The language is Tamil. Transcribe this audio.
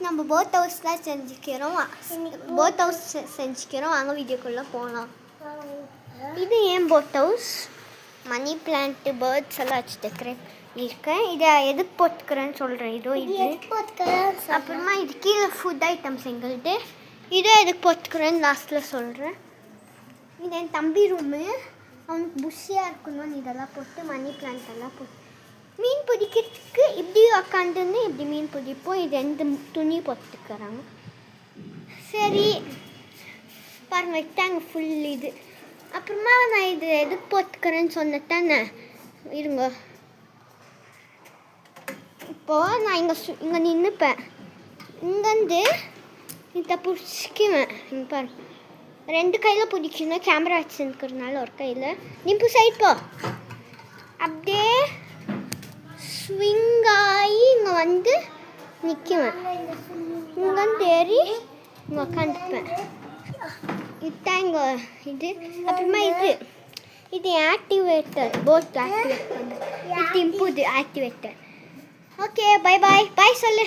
நம்ம போட் ஹவுஸ்லாம் செஞ்சுக்கிறோம். போட் ஹவுஸ் செஞ்சுக்கிறோம். வாங்க வீடியோக்குள்ளே போகலாம். இது ஏன் boat house? Money plant birds எல்லாம் வச்சு டெக்கரேட் இருக்கேன். இதை எதுக்கு போட்டுக்கிறேன்னு சொல்கிறேன். இதோ இது அப்புறமா இது கீழே ஃபுட் ஐட்டம்ஸ் எங்கள்கிட்ட. இதோ எதுக்கு போட்டுக்கிறேன்னு லாஸ்ட்டில் சொல்கிறேன். இது என் தம்பி ரூமு. அவனுக்கு புஷியாக இருக்கணும்னு இதெல்லாம் போட்டு மணி பிளான்ட் எல்லாம் போட்டு மீன் பிடிக்கிறதுக்கு இப்படி உக்காந்துன்னு இப்படி மீன் பிடிப்போம். இது எந்த துணி போட்டுக்கிறாங்க. சரி பாருங்க, விட்டாங்க ஃபுல் இது. அப்புறமா நான் இது எதுக்கு போட்டுக்கிறேன்னு சொன்னேன் இருங்க. இப்போது நான் இங்கே நின்றுப்பேன். இங்கேருந்து இதை பிடிச்சிக்குவேன். இங்கே பாருங்க, 2 கையில் பிடிக்கணும். கேமரா வச்சுருக்கிறதுனால ஒரு கையில். நிப்பு சைட் போ. அப்படியே ஸ்விங் ஆகி இங்கே வந்து நிற்குவேன். இங்கேருந்து ஏறி இங்கே உக்காந்துப்பேன். இதுதான் இங்கே இது. அப்புறமா இது ஆக்டிவேட்டர். போட் ஆக்டிவேட் பண்ணு. இது இம்புது activator. Okay, bye bye. Bye சொல்லு.